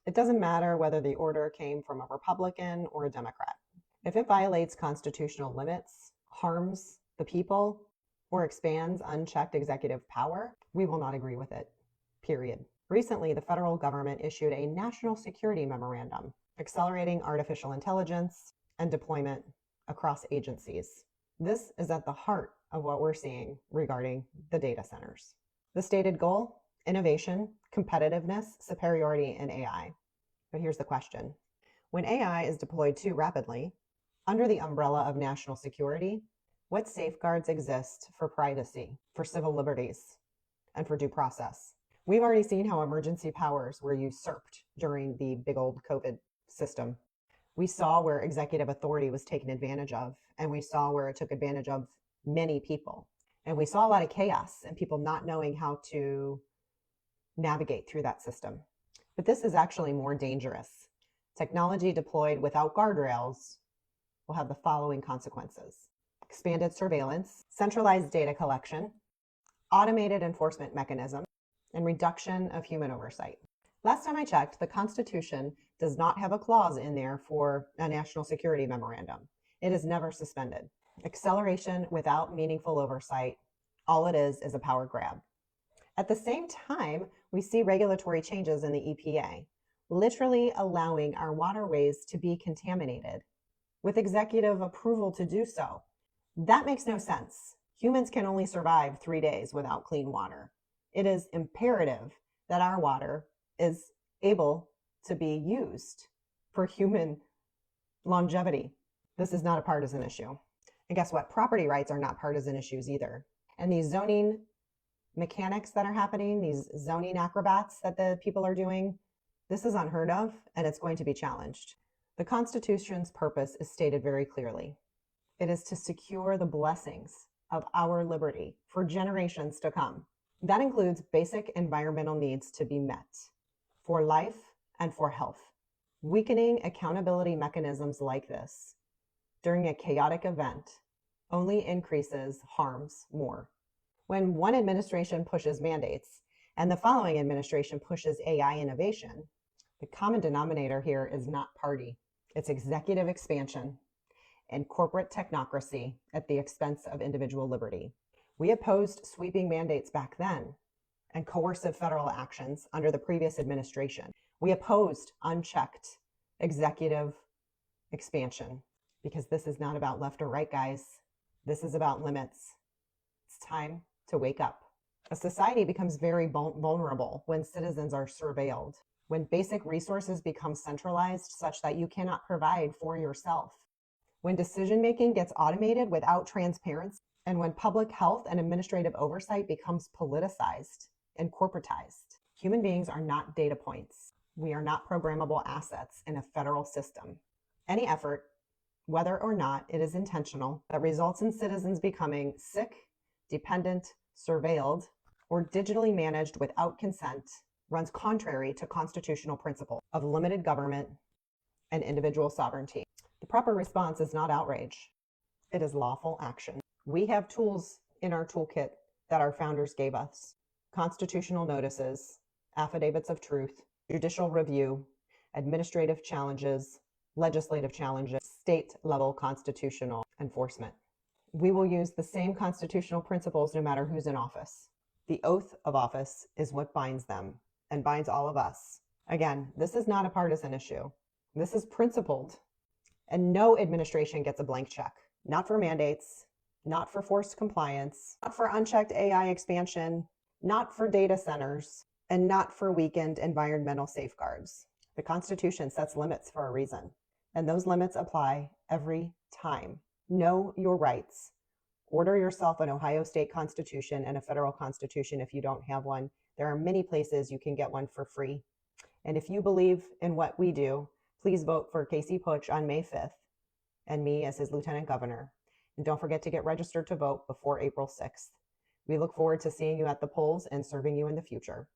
It doesn't matter whether the order came from a Republican or a Democrat. If it violates constitutional limits, harms the people, or expands unchecked executive power, we will not agree with it, period. Recently, the federal government issued a national security memorandum accelerating artificial intelligence and deployment across agencies. This is at the heart of what we're seeing regarding the data centers. The stated goal: innovation, competitiveness, superiority in AI. But here's the question. When AI is deployed too rapidly, under the umbrella of national security, what safeguards exist for privacy, for civil liberties, and for due process? We've already seen how emergency powers were usurped during the big old COVID system. We saw where executive authority was taken advantage of, and we saw where it took advantage of many people. And we saw a lot of chaos and people not knowing how to navigate through that system. But this is actually more dangerous. Technology deployed without guardrails will have the following consequences: expanded surveillance, centralized data collection, automated enforcement mechanism, and reduction of human oversight. Last time I checked, the Constitution does not have a clause in there for a national security memorandum. It is never suspended. Acceleration without meaningful oversight, all it is a power grab. At the same time, we see regulatory changes in the EPA, literally allowing our waterways to be contaminated with executive approval to do so. That makes no sense. Humans can only survive 3 days without clean water. It is imperative that our water is able to be used for human longevity. This is not a partisan issue. And guess what? Property rights are not partisan issues either. And these zoning mechanics that are happening, these zoning acrobats that the people are doing, this is unheard of, and it's going to be challenged. The Constitution's purpose is stated very clearly. It is to secure the blessings of our liberty for generations to come. That includes basic environmental needs to be met for life and for health. Weakening accountability mechanisms like this during a chaotic event only increases harms more. When one administration pushes mandates and the following administration pushes AI innovation, the common denominator here is not party. It's executive expansion and corporate technocracy at the expense of individual liberty. We opposed sweeping mandates back then and coercive federal actions under the previous administration. We opposed unchecked executive expansion because this is not about left or right, guys. This is about limits. It's time to wake up. A society becomes very vulnerable when citizens are surveilled, when basic resources become centralized such that you cannot provide for yourself, when decision-making gets automated without transparency, and when public health and administrative oversight becomes politicized and corporatized. Human beings are not data points. We are not programmable assets in a federal system. Any effort, whether or not it is intentional, that results in citizens becoming sick, dependent, surveilled, or digitally managed without consent runs contrary to constitutional principles of limited government and individual sovereignty. The proper response is not outrage. It is lawful action. We have tools in our toolkit that our founders gave us: constitutional notices, affidavits of truth, judicial review, administrative challenges, legislative challenges, state-level constitutional enforcement. We will use the same constitutional principles no matter who's in office. The oath of office is what binds them and binds all of us. Again, this is not a partisan issue. This is principled, and no administration gets a blank check. Not for mandates, not for forced compliance, not for unchecked AI expansion, not for data centers, and not for weakened environmental safeguards. The Constitution sets limits for a reason, and those limits apply every time. Know your rights. Order yourself an Ohio State Constitution and a federal Constitution if you don't have one. There are many places you can get one for free. And if you believe in what we do, please vote for Casey Putsch on May 5th and me as his Lieutenant Governor. And don't forget to get registered to vote before April 6th. We look forward to seeing you at the polls and serving you in the future.